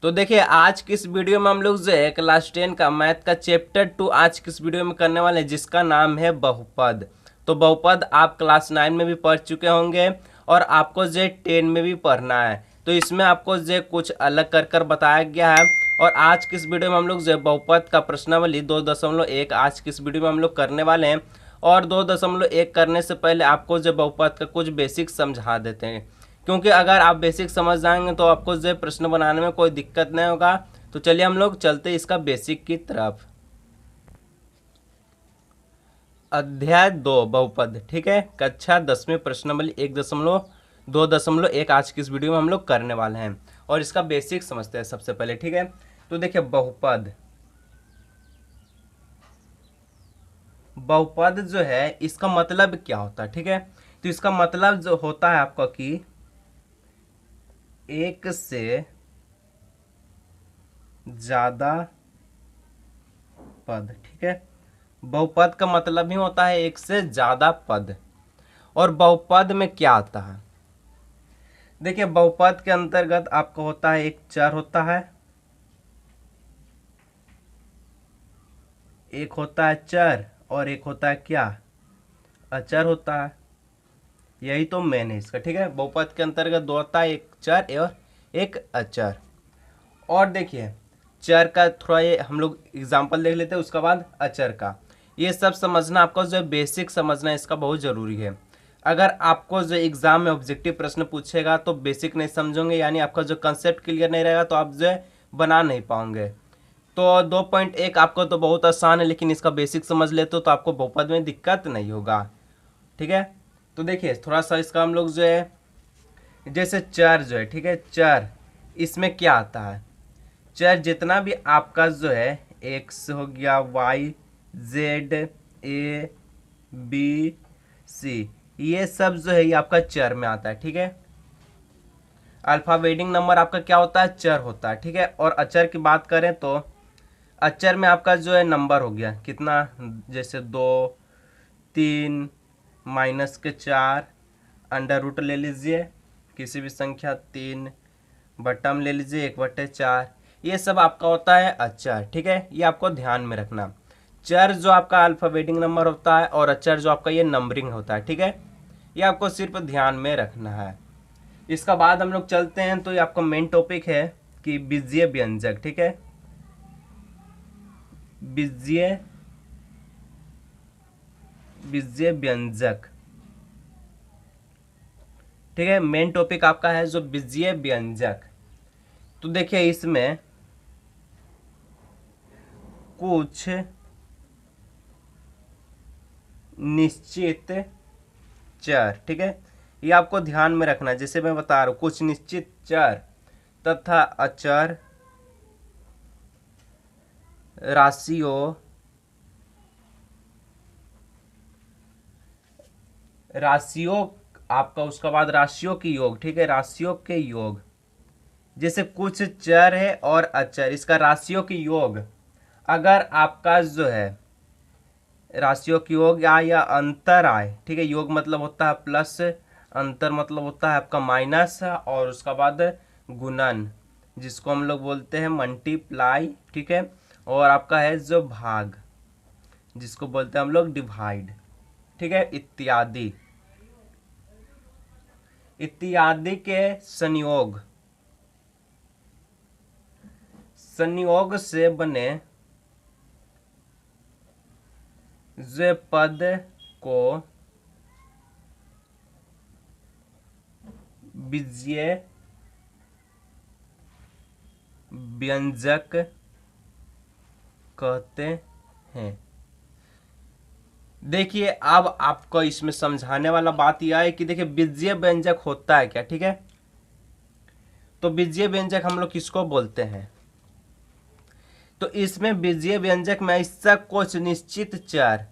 तो देखिए आज की इस वीडियो में हम लोग जो है क्लास 10 का मैथ का चैप्टर 2 आज की इस वीडियो में करने वाले हैं, जिसका नाम है बहुपद। तो बहुपद आप क्लास 9 में भी पढ़ चुके होंगे और आपको जो 10 में भी पढ़ना है। तो इसमें आपको जो कुछ अलग कर कर बताया गया है। और आज की इस वीडियो में हम लोग जो बहुपद का प्रश्नावली 2.1 आज की इस वीडियो में हम लोग करने वाले हैं। और 2.1 करने से पहले आपको जो बहुपद का कुछ बेसिक समझा देते हैं, क्योंकि अगर आप बेसिक समझ जाएंगे तो आपको जो प्रश्न बनाने में कोई दिक्कत नहीं होगा। तो चलिए हम लोग चलते इसका बेसिक की तरफ। अध्याय 2 बहुपद, ठीक है, कक्षा 10वीं प्रश्नावली 1.2.1 आज की इस वीडियो में हम लोग करने वाले हैं। और इसका बेसिक समझते हैं सबसे पहले, ठीक है। तो देखिए बहुपद, बहुपद जो है इसका मतलब क्या होता है, ठीक है। तो इसका मतलब जो होता है आपका कि एक से ज्यादा पद, ठीक है। बहुपद का मतलब ही होता है एक से ज्यादा पद। और बहुपद में क्या आता है, देखिए बहुपद के अंतर्गत आपका होता है एक चर होता है, एक होता है चर और एक होता है क्या, अचर होता है। यही तो मेन है इसका, ठीक है। बहुपद के अंतर्गत दो होता है, एक चर और एक अचर। और देखिए चर का थोड़ा ये हम लोग एग्जाम्पल देख लेते हैं, उसके बाद अचर का। ये सब समझना आपको जो बेसिक समझना इसका बहुत ज़रूरी है। अगर आपको जो एग्जाम में ऑब्जेक्टिव प्रश्न पूछेगा तो बेसिक नहीं समझोगे, यानी आपका जो कंसेप्ट क्लियर नहीं रहेगा तो आप जो है बना नहीं पाओगे। तो 2.1 आपको तो बहुत आसान है, लेकिन इसका बेसिक समझ लेते हो तो आपको बहुपद में दिक्कत नहीं होगा, ठीक है। तो देखिए थोड़ा सा इसका हम लोग जो है, जैसे चर जो है, ठीक है, चर इसमें क्या आता है, चर जितना भी आपका जो है एक्स हो गया, वाई, जेड, ए, बी, सी, ये सब जो है ये आपका चर में आता है, ठीक है। अल्फाबेटिक नंबर आपका क्या होता है, चर होता है, ठीक है। और अचर की बात करें तो अचर में आपका जो है नंबर हो गया कितना, जैसे 2, 3, -4, अंडर रूट ले लीजिए किसी भी संख्या, 3 बटम ले लीजिए 1/4, ये सब आपका होता है अचर, ठीक है। ये आपको ध्यान में रखना। चर जो आपका अल्फाबेटिक नंबर होता है और अचर जो आपका ये नंबरिंग होता है, ठीक है। ये आपको सिर्फ ध्यान में रखना है। इसका बाद हम लोग चलते हैं, तो ये आपका मेन टॉपिक है कि बीजीय व्यंजक, ठीक है। बीजीय बीजीय व्यंजक, ठीक है, मेन टॉपिक आपका है जो बीजीय व्यंजक। तो देखिए इसमें कुछ निश्चित चर, ठीक है, ये आपको ध्यान में रखना है। जैसे मैं बता रहा हूं कुछ निश्चित चर तथा अचर, राशियों राशियों आपका, उसके बाद राशियों की योग, ठीक है, राशियों के योग। जैसे कुछ चर है और अचर, इसका राशियों की योग अगर आपका जो है राशियों की योग आए या अंतर आए, ठीक है, योग मतलब होता है प्लस, अंतर मतलब होता है आपका माइनस, और उसका बाद गुणन जिसको हम लोग बोलते हैं मल्टीप्लाई, ठीक है। और आपका है जो भाग जिसको बोलते हैं हम लोग डिवाइड, ठीक है, इत्यादि इत्यादि के संयोग संयोग से बने जो पद को बीजीय व्यंजक कहते हैं। देखिए अब आपको इसमें समझाने वाला बात यह है कि देखिए बीजीय व्यंजक होता है क्या, ठीक है। तो बीजीय व्यंजक हम लोग किसको बोलते हैं, तो इसमें बीजीय व्यंजक में ऐसा कुछ निश्चित चर,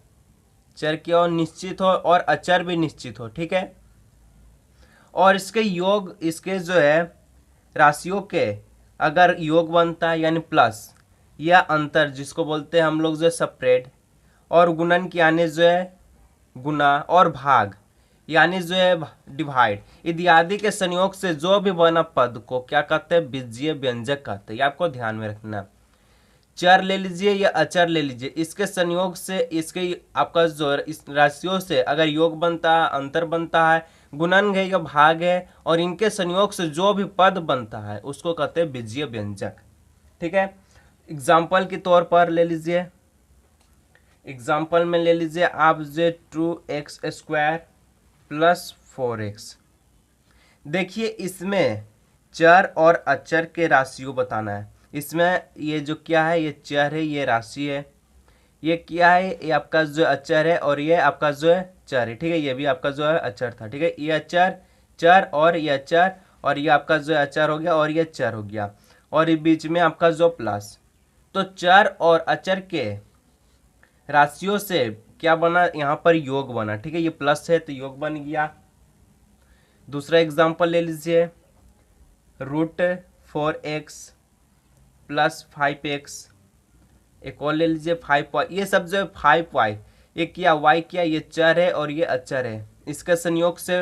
चर की और निश्चित हो और अचर भी निश्चित हो, ठीक है। और इसके योग, इसके जो है राशियों के अगर योग बनता है यानी प्लस, या अंतर जिसको बोलते हैं हम लोग जो सेपरेट, और गुणन की आने जो है गुना, और भाग यानी जो है डिवाइड इत्यादि के संयोग से जो भी बना पद को क्या कहते हैं, बीजीय व्यंजक कहते हैं। ये आपको ध्यान में रखना है। चर ले लीजिए या अचर ले लीजिए, इसके संयोग से इसके आपका जो इस राशियों से अगर योग बनता है, अंतर बनता है, गुणन है या भाग है, और इनके संयोग से जो भी पद बनता है उसको कहते हैं बीजीय व्यंजक। ठीक है, एग्जाम्पल के तौर पर ले लीजिए, एग्जाम्पल में ले लीजिए आप जो 2x² प्लस 4x। देखिए इसमें चर और अचर के राशियों बताना है। इसमें ये जो क्या है, ये चर है, ये राशि है, ये क्या है, ये आपका जो अचर है, और ये आपका जो है चर है। ठीक है, ये भी आपका जो है अचर था। ठीक है, ये अचर चर और ये अचर, और ये आपका जो अचर हो गया और ये चर हो गया, और ये बीच में आपका जो प्लस। तो चर और अचर के राशियों से क्या बना, यहाँ पर योग बना। ठीक है, ये प्लस है तो योग बन गया। दूसरा एग्जांपल ले लीजिए, √4x प्लस 5x। एक और ले लीजिए 5y। ये सब जो है 5y, ये क्या y क्या, ये चर है और ये अचर है, इसके संयोग से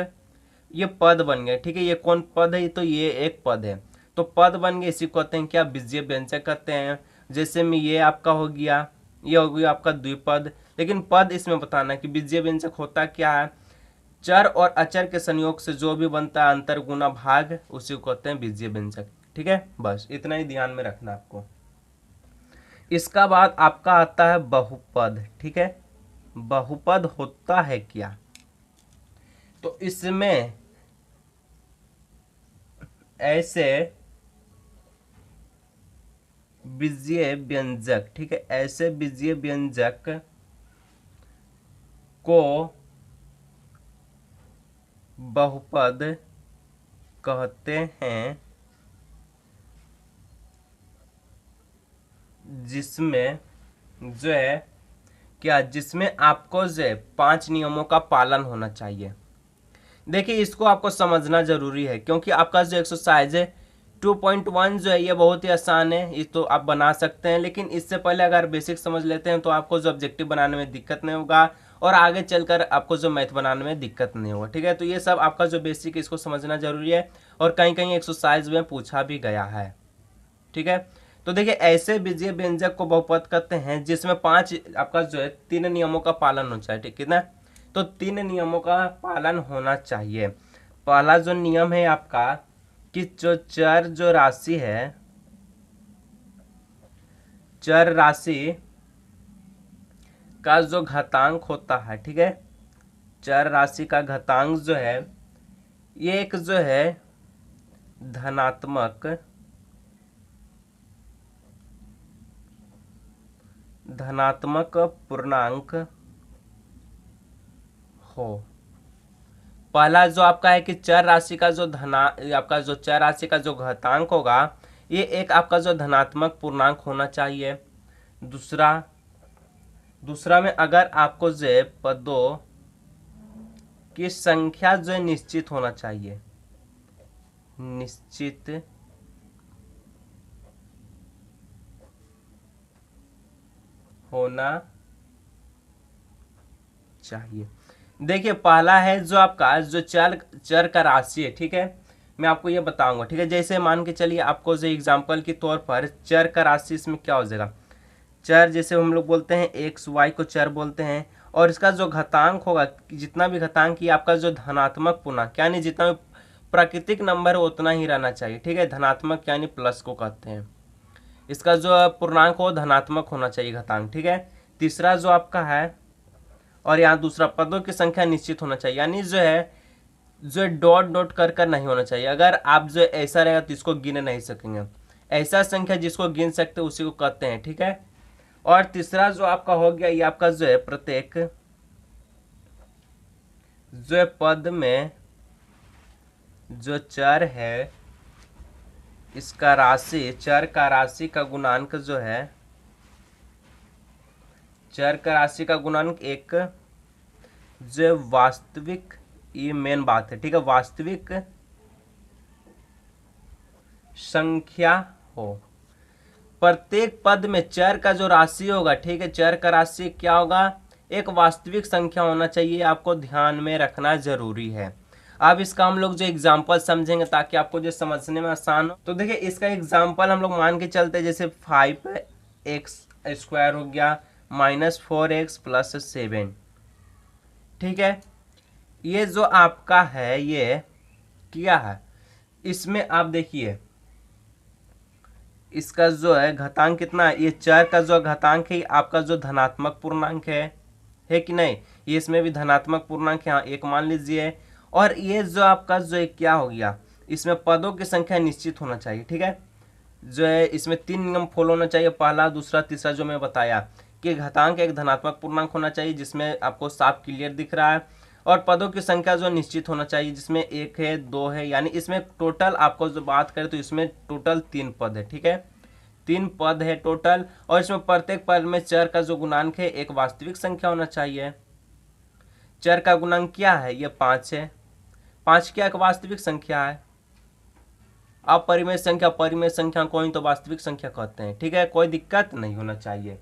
ये पद बन गए। ठीक है, ये कौन पद है, तो ये एक पद है, तो पद बन गए, इसी को कहते हैं क्या, बीजीय व्यंजक कहते हैं। जैसे में ये आपका हो गया, ये हो गया आपका द्विपद, लेकिन पद इसमें बताना है कि बीजीय व्यंजक होता क्या है, चर और अचर के संयोग से जो भी बनता है अंतर गुना भाग, उसी को कहते हैं बीजीय व्यंजक। ठीक है, बस इतना ही ध्यान में रखना आपको। इसका बाद आपका आता है बहुपद। ठीक है, बहुपद होता है क्या, तो इसमें ऐसे बीजीय व्यंजक, ठीक है, ऐसे बीजीय व्यंजक को बहुपद कहते हैं जिसमें जो है क्या, जिसमें आपको जो है 5 नियमों का पालन होना चाहिए। देखिए इसको आपको समझना जरूरी है, क्योंकि आपका जो एक्सरसाइज है 2.1 जो है ये बहुत ही आसान है, ये तो आप बना सकते हैं, लेकिन इससे पहले अगर बेसिक समझ लेते हैं तो आपको जो ऑब्जेक्टिव बनाने में दिक्कत नहीं होगा, और आगे चलकर आपको जो मैथ बनाने में दिक्कत नहीं होगा। ठीक है, तो ये सब आपका जो बेसिक इसको समझना जरूरी है, और कहीं कहीं एक्सरसाइज में पूछा भी गया है। ठीक है, तो देखिए ऐसे बीजीय व्यंजक को बहुपद कहते हैं जिसमें 5 आपका जो है 3 नियमों का पालन होना चाहिए। ठीक है ना, तो 3 नियमों का पालन होना चाहिए। पहला जो नियम है आपका कि जो चर जो राशि है, चर राशि का जो घातांक होता है, ठीक है, चर राशि का घातांक जो है ये एक जो है धनात्मक पूर्णांक हो। पहला जो आपका है कि चर राशि का जो आपका जो चर राशि का जो घातांक होगा ये एक आपका जो धनात्मक पूर्णांक होना चाहिए। दूसरा में अगर आपको जो है पदों की संख्या जो है निश्चित होना चाहिए, निश्चित होना चाहिए। देखिए पहला है जो आपका जो चर का राशि है, ठीक है, मैं आपको ये बताऊंगा। ठीक है, जैसे मान के चलिए आपको जो एग्जांपल के तौर पर चर का राशि इसमें क्या हो जाएगा, चर जैसे हम लोग बोलते हैं एक्स वाई को चर बोलते हैं, और इसका जो घातांक होगा, जितना भी घातांक ये आपका जो धनात्मक पूर्णांक यानी जितना भी प्राकृतिक नंबर है उतना ही रहना चाहिए। ठीक है, धनात्मक यानी प्लस को कहते हैं, इसका जो पूर्णांक हो धनात्मक होना चाहिए घातांक। ठीक है, तीसरा जो आपका है, और यहाँ दूसरा पदों की संख्या निश्चित होना चाहिए, यानी जो डॉट डॉट कर नहीं होना चाहिए। अगर आप जो ऐसा रहेगा तो इसको गिन नहीं सकेंगे, ऐसा संख्या जिसको गिन सकते उसी को कहते हैं। ठीक है, और तीसरा जो आपका हो गया ये आपका जो है प्रत्येक जो पद में जो चर है इसका राशि, चर का राशि का गुणांक जो है, चर का राशि का गुणांक एक जो वास्तविक, ये मेन बात है। ठीक है, वास्तविक संख्या हो। प्रत्येक पद में चर का जो राशि होगा, ठीक है, चर का राशि क्या होगा, एक वास्तविक संख्या होना चाहिए, आपको ध्यान में रखना जरूरी है। अब इसका हम लोग जो एग्जाम्पल समझेंगे ताकि आपको जो समझने में आसान हो। तो देखिए इसका एग्जाम्पल हम लोग मान के चलते हैं, जैसे 5x² हो गया -4x+7। ठीक है, ये जो आपका है ये क्या है, इसमें आप देखिए इसका जो है घातांक कितना है, ये चर का जो घातांक है आपका जो धनात्मक पूर्णांक है कि नहीं, ये इसमें भी धनात्मक पूर्णांक यहाँ एक मान लीजिए। और ये जो आपका जो है क्या हो गया, इसमें पदों की संख्या निश्चित होना चाहिए। ठीक है, जो है इसमें 3 नियम फॉलो होना चाहिए, पहला दूसरा तीसरा, जो मैं बताया कि घातांक एक धनात्मक पूर्णांक होना चाहिए जिसमें आपको साफ क्लियर दिख रहा है, और पदों की संख्या जो निश्चित होना चाहिए जिसमें 1 है 2 है, यानी इसमें टोटल आपको जो बात करें तो इसमें टोटल 3 पद है। ठीक है, 3 पद है टोटल, और इसमें प्रत्येक पद में चर का जो गुणांक है एक वास्तविक संख्या होना चाहिए। चर का गुणांक क्या है, ये 5 है। 5 क्या एक वास्तविक संख्या है। अपरिमेय संख्या परिमेय संख्या को ही तो वास्तविक संख्या कहते हैं। ठीक है, कोई दिक्कत नहीं होना चाहिए।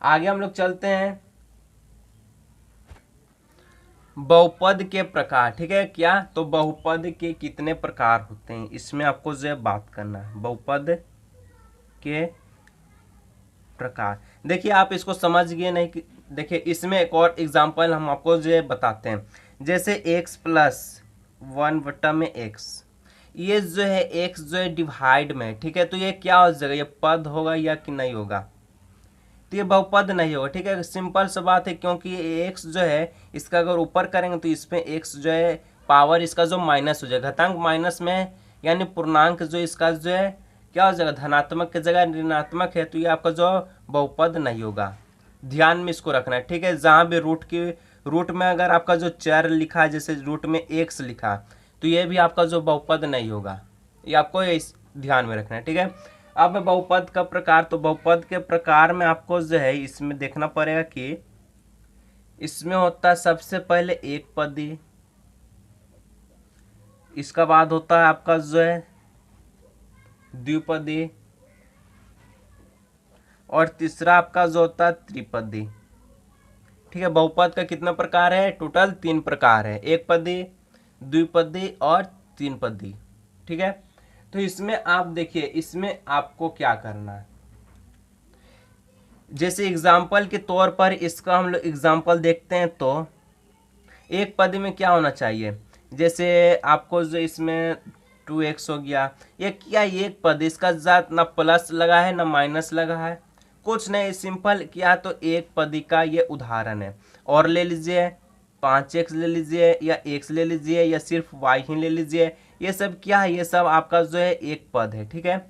आगे हम लोग चलते हैं बहुपद के प्रकार। ठीक है, क्या, तो बहुपद के कितने प्रकार होते हैं इसमें आपको जो है बात करना है, बहुपद के प्रकार। देखिए आप इसको समझ गए नहीं कि, देखिए इसमें एक और एग्जांपल हम आपको जो है बताते हैं, जैसे x+1/x, ये जो है x जो है डिवाइड में। ठीक है, तो ये क्या हो जाएगा, ये पद होगा या कि नहीं होगा, तो ये बहुपद नहीं होगा। ठीक है, सिंपल सा बात है, क्योंकि ये x जो है इसका अगर ऊपर करेंगे तो इसमें x जो है पावर इसका जो माइनस हो जाएगा, घातांक माइनस में, यानी पूर्णांक जो इसका जो है क्या हो जाएगा, धनात्मक की जगह ऋणात्मक है, तो ये आपका जो बहुपद नहीं होगा। ध्यान में इसको रखना है। ठीक है, जहाँ भी रूट में अगर आपका जो चर लिखा है, जैसे रूट में x लिखा, तो ये भी आपका जो बहुपद नहीं होगा, ये आपको इस ध्यान में रखना है। ठीक है, अब बहुपद का प्रकार, तो बहुपद के प्रकार में आपको जो है इसमें देखना पड़ेगा कि इसमें होता है सबसे पहले एक पदी, इसका बाद होता है आपका जो है द्विपदी, और तीसरा आपका जो होता है त्रिपदी। ठीक है, बहुपद का कितना प्रकार है, टोटल 3 प्रकार है, एक पदी, द्विपदी और 3 पदी। ठीक है, तो इसमें आप देखिए इसमें आपको क्या करना है, जैसे एग्जाम्पल के तौर पर इसका हम लोग एग्जाम्पल देखते हैं, तो एक पदी में क्या होना चाहिए, जैसे आपको जो इसमें 2x हो गया, ये क्या एक पद, इसका साथ ना प्लस लगा है ना माइनस लगा है, कुछ नहीं, सिंपल क्या, तो एक पदी का ये उदाहरण है। और ले लीजिए 5x ले लीजिए, या x ले लीजिए, या सिर्फ y ही ले लीजिए, ये सब क्या है, ये सब आपका जो है एक पद है। ठीक है,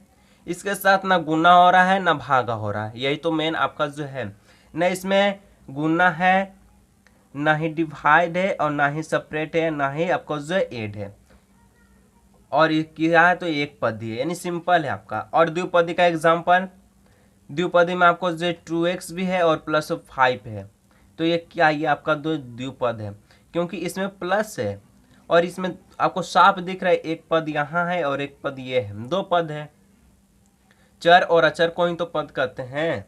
इसके साथ ना गुना हो रहा है ना भागा हो रहा है, यही तो मेन आपका जो है, न इसमें गुना है ना ही डिवाइड है और ना ही सेपरेट है, ना ही आपका जो है एड है, और ये क्या है, तो एक पदी है, यानी सिंपल है आपका। और द्विपदी का एग्जांपल, द्विपदी में आपको जो 2x भी है और +5 है, तो ये क्या, ये आपका दो द्विपद है, क्योंकि इसमें प्लस है और इसमें आपको साफ दिख रहा है, एक पद यहाँ है और एक पद ये है, 2 पद है। चर और अचर को ही तो पद कहते हैं,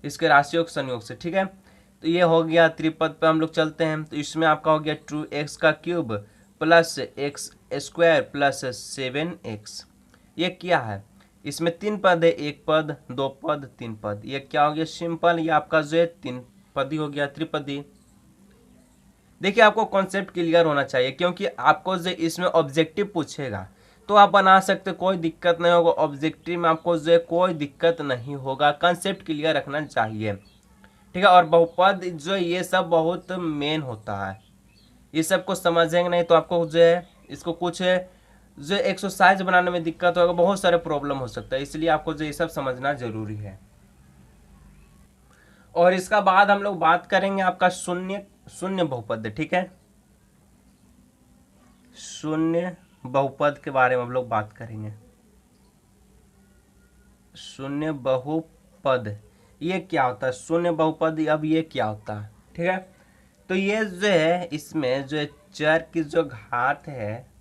इसके राशियों के संयोग से। ठीक है, तो ये हो गया त्रिपद पे हम लोग चलते हैं, तो इसमें आपका हो गया 2x³ +x² +7x। ये क्या है, इसमें 3 पद है, एक पद, 2 पद, 3 पद, ये क्या हो गया, सिंपल, ये आपका जो है 3 पदी हो गया, त्रिपदी। देखिए आपको कॉन्सेप्ट क्लियर होना चाहिए, क्योंकि आपको जो इसमें ऑब्जेक्टिव पूछेगा तो आप बना सकते, कोई दिक्कत नहीं होगा, ऑब्जेक्टिव में आपको जो है कोई दिक्कत नहीं होगा, कॉन्सेप्ट क्लियर रखना चाहिए। ठीक है, और बहुपद जो ये सब बहुत मेन होता है, ये सब को समझेंगे नहीं तो आपको जो है इसको कुछ जो एक्सरसाइज बनाने में दिक्कत होगा, बहुत सारे प्रॉब्लम हो सकता है, इसलिए आपको जो ये सब समझना जरूरी है। और इसका बाद हम लोग बात करेंगे आपका शून्य बहुपद। ठीक है, शून्य बहुपद के बारे में हम लोग बात करेंगे। शून्य बहुपद ये क्या होता है, शून्य बहुपद, अब ये क्या होता है। ठीक है, तो ये जो है इसमें जो है चर की जो घात है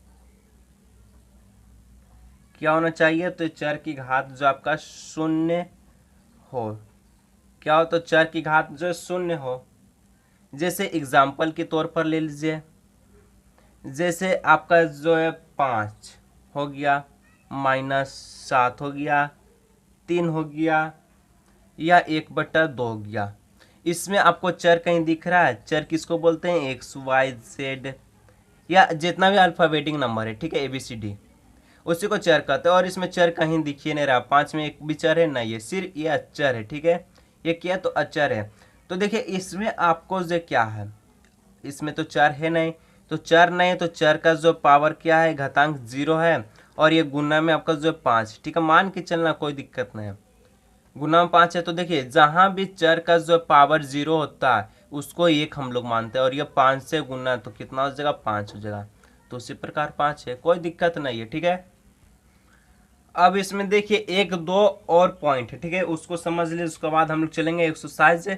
क्या होना चाहिए, तो चर की घात जो आपका शून्य हो, क्या हो, तो चर की घात जो शून्य हो। जैसे एग्जाम्पल के तौर पर ले लीजिए, जैसे आपका जो है 5 हो गया, -7 हो गया, 3 हो गया, या 1/2 हो गया। इसमें आपको चर कहीं दिख रहा है? चर किसको बोलते हैं? एक्स वाई जेड, या जितना भी अल्फाबेटिक नंबर है, ठीक है, ABCD, उसी को चर कहते हैं। और इसमें चर कहीं दिख ही नहीं रहा, 5 में एक भी चर है नहीं है, सिर्फ ये अचर है, ठीक है, ये क्या तो अचर है। तो देखिए इसमें आपको जो क्या है, इसमें तो चर है नहीं, तो चर नहीं, तो चर का जो पावर क्या है, घातांक 0 है, और ये गुना में आपका जो 5, ठीक है, मान के चलना, कोई दिक्कत नहीं है, गुना में 5 है। तो देखिए जहां भी चर का जो पावर 0 होता है उसको 1 हम लोग मानते हैं, और ये 5 से गुना तो कितना हो जाएगा? 5 हो जाएगा। तो उसी प्रकार 5 है, कोई दिक्कत नहीं है, ठीक है। अब इसमें देखिए 1-2 और पॉइंट है, ठीक है, उसको समझ लीजिए। उसके बाद हम लोग चलेंगे एक्सरसाइज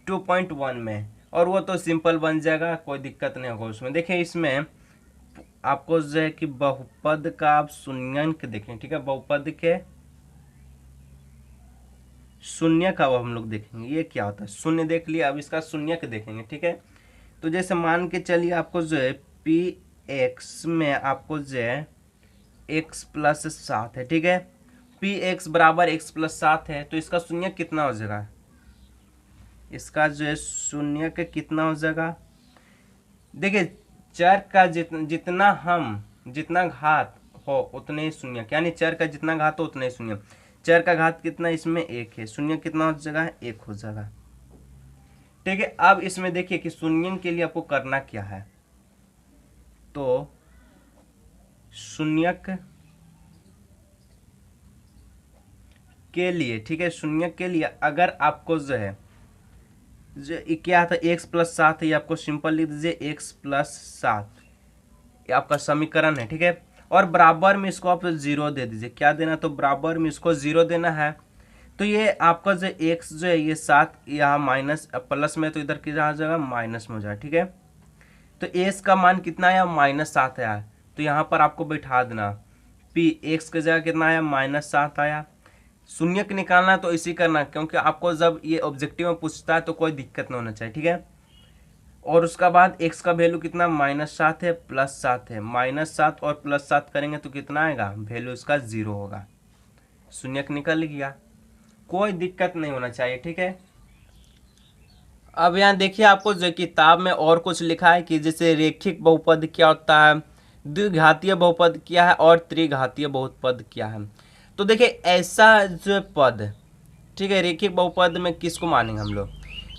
2.1 में, और वो तो सिंपल बन जाएगा, कोई दिक्कत नहीं होगा उसमें। देखिए इसमें आपको जो है कि बहुपद का आप शून्यंक देखें, ठीक है, बहुपद के शून्य का हम लोग देखेंगे, ये क्या होता है, शून्य देख लिया, अब इसका शून्यक देखेंगे, ठीक है। तो जैसे मान के चलिए आपको जो है px में आपको जो है x+7 है, ठीक है, px बराबर x+7 है, तो इसका शून्यक कितना हो जाएगा? इसका जो है शून्यक कितना हो जाएगा? देखिए चर का जितना घात हो उतने ही शून्य, यानी चर का जितना घात हो उतने ही शून्य। चर का घात कितना, इसमें 1 है, शून्य कितना हो जाएगा? 1 हो जाएगा, ठीक है। अब इसमें देखिए कि शून्य के लिए आपको करना क्या है, तो शून्यक के लिए, ठीक है, शून्यक के लिए अगर आपको जो है जो क्या था, x+7 है, ये आपको सिंपल लिख दीजिए x+7, ये आपका समीकरण है, ठीक है। और बराबर में इसको आप 0 दे दीजिए, क्या देना, तो बराबर में इसको 0 देना है। तो ये आपका जो x जो है ये 7 यहाँ माइनस प्लस में, तो इधर की आ जाएगा माइनस में हो जाएगा, ठीक है। तो s का मान कितना आया? -7 आया, तो यहाँ पर आपको बैठा देना, p x की जगह कितना आया? -7 आया। शून्यक निकालना तो इसी करना, क्योंकि आपको जब ये ऑब्जेक्टिव में पूछता है तो कोई दिक्कत नहीं होना चाहिए, ठीक है। और उसका बाद x का वैल्यू कितना? -7 है, +7 है, -7 और +7 करेंगे तो कितना आएगा? वैल्यू इसका 0 होगा, शून्यक निकल गया, कोई दिक्कत नहीं होना चाहिए, ठीक है। अब यहाँ देखिए आपको जो किताब में और कुछ लिखा है कि जैसे रेखिक बहुपद क्या होता है, द्विघातीय बहुपद क्या है, और त्रिघातीय बहुपद क्या है। तो देखिए ऐसा जो पद, ठीक है, रेखिक बहुपद में किसको मानेंगे हम लोग,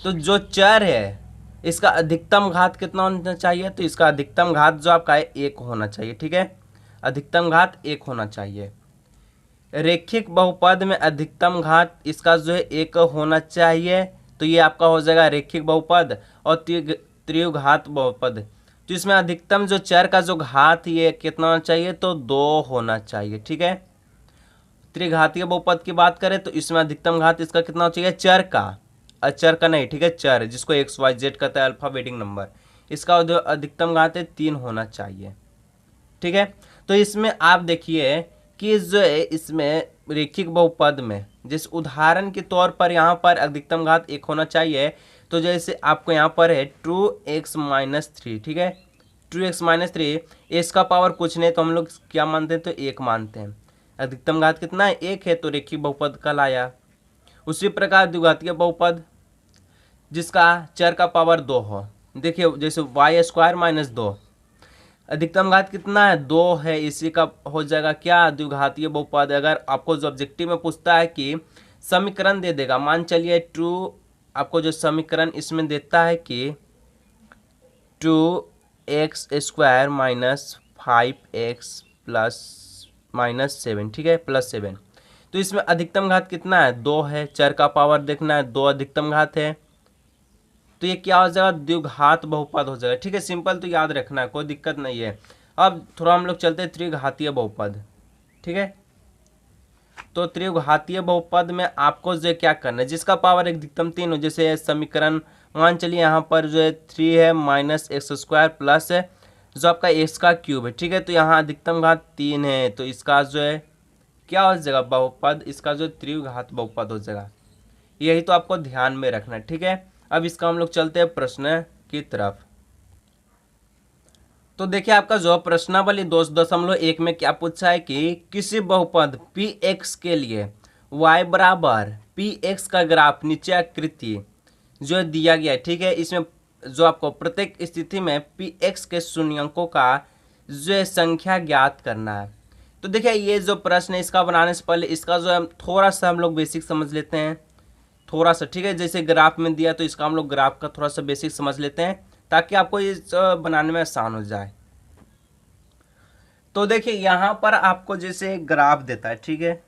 तो जो चर है इसका अधिकतम घात कितना होना चाहिए, तो इसका अधिकतम घात जो आपका है 1 होना चाहिए, ठीक है, अधिकतम घात 1 होना चाहिए। रेखिक बहुपद में अधिकतम घात इसका जो है 1 होना चाहिए, तो ये आपका हो जाएगा रेखिक बहुपद। और त्रिघात बहुपद, तो इसमें अधिकतम जो चर का जो घात ये कितना होना चाहिए, तो 2 होना चाहिए, ठीक है। त्रिघातीय बहुपद की बात करें तो इसमें अधिकतम घात इसका कितना होना चाहिए, चर का, अचर का नहीं, ठीक है, चर जिसको XYZ कहता है, अल्फाबेटिक नंबर, इसका जो अधिकतम घात है 3 होना चाहिए, ठीक है। तो इसमें आप देखिए कि जो है इसमें रेखिक बहुपद में जिस उदाहरण के तौर पर यहाँ पर अधिकतम घात 1 होना चाहिए, तो जैसे आपको यहाँ पर है 2x-3, ठीक है, 2x-3, इसका पावर कुछ नहीं तो हम लोग क्या मानते हैं, तो 1 मानते हैं, अधिकतम घात कितना है? 1 है, तो रेखिक बहुपद कहलाया। उसी प्रकार द्विघातीय बहुपद जिसका चर का पावर 2 हो, देखिए जैसे y² - 2, अधिकतम घात कितना है? 2 है, इसी का हो जाएगा क्या? द्विघातीय बहुपद। अगर आपको जो ऑब्जेक्टिव में पूछता है कि समीकरण दे देगा, मान चलिए 2, आपको जो समीकरण इसमें देता है कि 2x² - 5x -7, ठीक है, +7, तो इसमें अधिकतम घात कितना है? 2 है, चर का पावर देखना है, 2 अधिकतम घात है, तो ये क्या हो जाएगा? द्विघात बहुपद हो जाएगा, ठीक है, सिंपल तो याद रखना है, कोई दिक्कत नहीं है। अब थोड़ा हम लोग चलते हैं त्रिघातीय बहुपद, ठीक है। तो त्रिघातीय बहुपद में आपको जो क्या करना है, जिसका पावर अधिकतम 3 हो, जैसे समीकरण मान चलिए यहाँ पर जो है 3 है -x² प्लस है जो आपका x का क्यूब है, ठीक है, तो यहाँ अधिकतम घात 3 है, तो इसका जो है क्या हो जाएगा? बहुपद, इसका जो त्रिघात बहुपद हो जाएगा। यही तो आपको ध्यान में रखना है, ठीक है। अब इसका हम लोग चलते हैं प्रश्न की तरफ। तो देखिए आपका जो प्रश्नावली 2.1 में क्या पूछा है कि किसी बहुपद पी एक्स के लिए y बराबर पी एक्स का ग्राफ नीचे आकृति जो दिया गया है, ठीक है। इसमें जो आपको प्रत्येक स्थिति में पी एक्स के शून्यंकों का जो संख्या ज्ञात करना है। तो देखिए ये जो प्रश्न है इसका बनाने से पहले इसका जो है थोड़ा सा हम लोग बेसिक समझ लेते हैं, थोड़ा सा, ठीक है। जैसे ग्राफ में दिया तो इसका हम लोग ग्राफ का थोड़ा सा बेसिक समझ लेते हैं ताकि आपको ये बनाने में आसान हो जाए। तो देखिए यहाँ पर आपको जैसे ग्राफ देता है, ठीक है,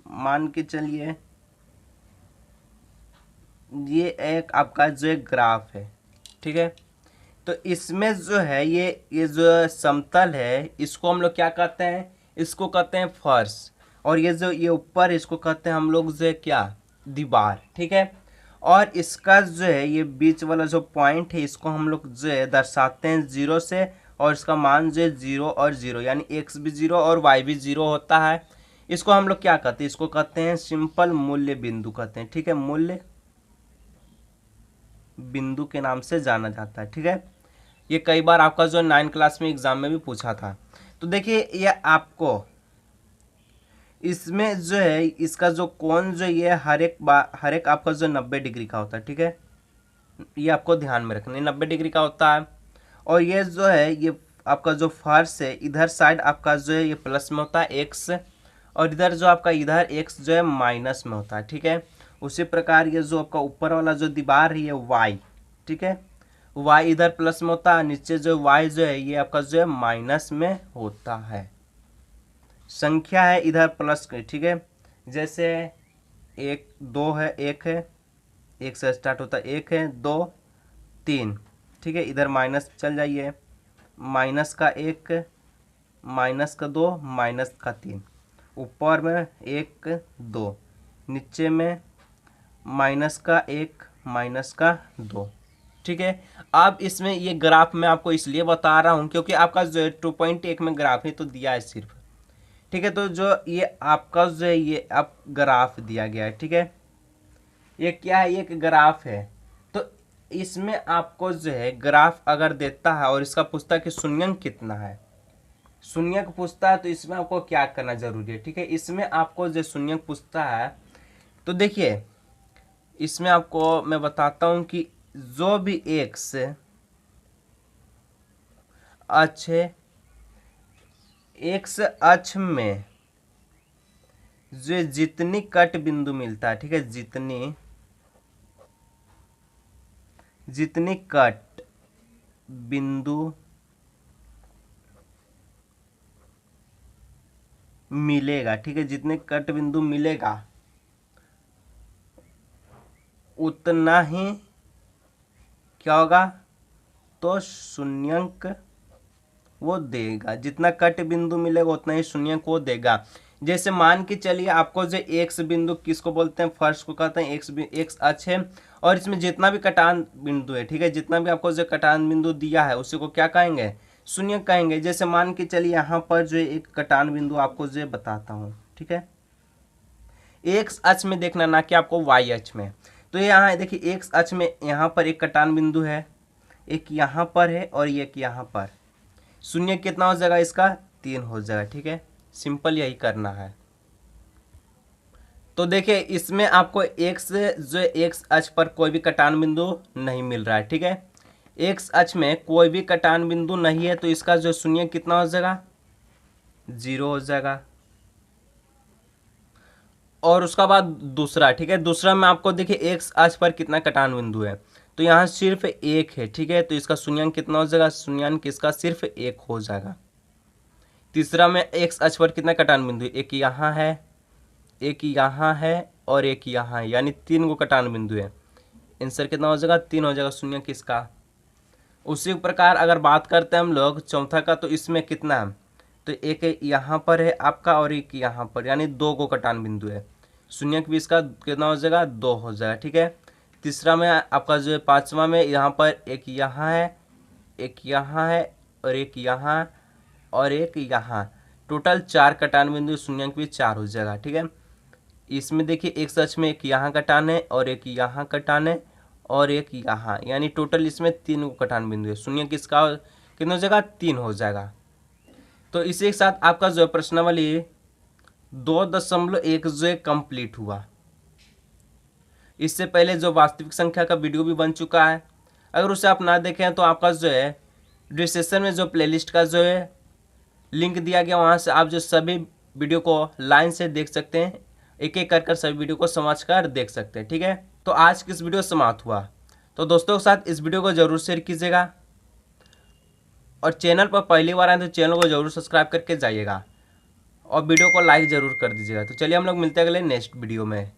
मान के चलिए ये एक आपका जो एक ग्राफ है, ठीक है। तो इसमें जो है ये जो समतल है इसको हम लोग क्या कहते हैं, इसको कहते हैं फर्श, और ये जो ये ऊपर इसको कहते हैं हम लोग जो है क्या, दीवार, ठीक है। और इसका जो है ये बीच वाला जो पॉइंट है इसको हम लोग जो है दर्शाते हैं 0 से, और इसका मान जो है 0 और 0 यानी x भी 0 और y भी 0 होता है। इसको हम लोग क्या कहते हैं, इसको कहते हैं सिंपल मूल्य बिंदु कहते हैं, ठीक है, मूल्य बिंदु के नाम से जाना जाता है, ठीक है। ये कई बार आपका जो 9 क्लास में एग्जाम में भी पूछा था। तो देखिए ये आपको इसमें जो है इसका जो कोण जो ये हर एक आपका जो 90 डिग्री का होता है, ठीक है, ये आपको ध्यान में रखना है 90 डिग्री का होता है। और ये जो है ये आपका जो फर्श है इधर साइड आपका जो है ये प्लस में होता है एक्स, और इधर जो आपका इधर एक्स जो है माइनस में होता है, ठीक है। उसी प्रकार ये जो आपका ऊपर वाला जो दीवार है ये वाई, ठीक है, वाई इधर प्लस में होता है, नीचे जो वाई जो है ये आपका जो है माइनस में होता है। संख्या है इधर प्लस के, ठीक है, जैसे 1 2 है, 1 है, 1 से स्टार्ट होता है, 1 है 2 3, ठीक है, इधर माइनस चल जाइए, माइनस का 1 माइनस का 2 माइनस का 3, ऊपर में 1 2, नीचे में माइनस का 1 माइनस का 2, ठीक है। अब इसमें ये ग्राफ मैं आपको इसलिए बता रहा हूँ क्योंकि आपका जो है 2.1 में ग्राफ ही तो दिया है सिर्फ, ठीक है। तो जो ये आपका जो है ये आप ग्राफ दिया गया है, ठीक है, ये क्या है, ये एक ग्राफ है। तो इसमें आपको जो है ग्राफ अगर देता है और इसका पूछता है कि शून्यंक कितना है, शून्यंक पूछता है, तो इसमें आपको क्या करना जरूरी है, ठीक है। इसमें आपको जो शून्यंक पूछता है तो देखिए इसमें आपको मैं बताता हूं कि जो भी एक्स अक्ष है, एक्स अक्ष में जो जितनी कट बिंदु मिलता है, ठीक है, जितनी कट बिंदु मिलेगा, ठीक है, जितने कट बिंदु मिलेगा उतना ही क्या होगा, तो शून्यंक वो देगा, जितना कट बिंदु मिलेगा उतना ही शून्यंक वो देगा। जैसे मान के चलिए आपको जो एक्स बिंदु किसको बोलते हैं, फर्श को कहते हैं, एक्स अक्ष है, और इसमें जितना भी कटान बिंदु है, ठीक है, जितना भी आपको जो कटान बिंदु दिया है उसी को क्या कहेंगे, शून्यंक कहेंगे। जैसे मान के चलिए यहाँ पर जो एक कटान बिंदु आपको जो बताता हूँ, ठीक है, एक्स अक्ष में देखना, ना कि आपको वाई अक्ष में। तो यहाँ देखिए एक्स अक्ष में यहाँ पर एक कटान बिंदु है, एक यहाँ पर है और एक यहाँ पर, शून्य कितना हो जाएगा इसका, 3 हो जाएगा, ठीक है, सिंपल यही करना है। तो देखिए इसमें आपको एक्स जो एक्स अक्ष पर कोई भी कटान बिंदु नहीं मिल रहा है, ठीक है, एक्स अक्ष में कोई भी कटान बिंदु नहीं है, तो इसका जो शून्य कितना हो जाएगा, 0 हो जाएगा। और उसका बाद दूसरा, ठीक है, दूसरा में आपको देखिए एक्स अक्ष पर कितना कटान बिंदु है, तो यहाँ सिर्फ 1 है, ठीक है, तो इसका शून्यंक कितना हो जाएगा, शून्यंक इसका सिर्फ 1 हो जाएगा। तीसरा में एक्स अक्ष पर कितना कटान बिंदु है, एक यहाँ है, एक यहाँ है और एक यहाँ है, यानी 3 को कटान बिंदु है, आंसर कितना हो जाएगा, 3 हो जाएगा शून्यंक इसका। उसी प्रकार अगर बात करते हैं हम लोग चौथा का, तो इसमें कितना है, तो एक यहाँ पर है आपका और एक यहाँ पर, यानी 2 को कटान बिंदु है, शून्यंक भी इसका कितना हो जाएगा, 2 हो जाएगा, ठीक है। तीसरा में आपका जो है पांचवा में यहाँ पर एक यहाँ है, एक यहाँ है और एक यहाँ और एक यहाँ, टोटल 4 कटान बिंदु, शून्यंक भी 4 हो जाएगा, ठीक है। इसमें देखिए एक सच में एक यहाँ कटान है और एक यहाँ कटान है और एक यहाँ, यानी टोटल इसमें 3 कटान बिंदु है। शून्य किसका कितने हो जाएगा, 3 हो जाएगा। तो इसी के साथ आपका जो है प्रश्नावली 2.1 जो है कंप्लीट हुआ। इससे पहले जो वास्तविक संख्या का वीडियो भी बन चुका है, अगर उसे आप ना देखें तो आपका जो है डिस्क्रिप्शन में जो प्लेलिस्ट का जो है लिंक दिया गया, वहाँ से आप जो सभी वीडियो को लाइन से देख सकते हैं, एक एक कर सभी वीडियो को समझ कर देख सकते हैं। ठीक है, तो आज की इस वीडियो समाप्त हुआ। तो दोस्तों के साथ इस वीडियो को जरूर शेयर कीजिएगा और चैनल पर पहली बार आए तो चैनल को जरूर सब्सक्राइब करके जाइएगा और वीडियो को लाइक जरूर कर दीजिएगा। तो चलिए हम लोग मिलते हैं अगले नेक्स्ट वीडियो में।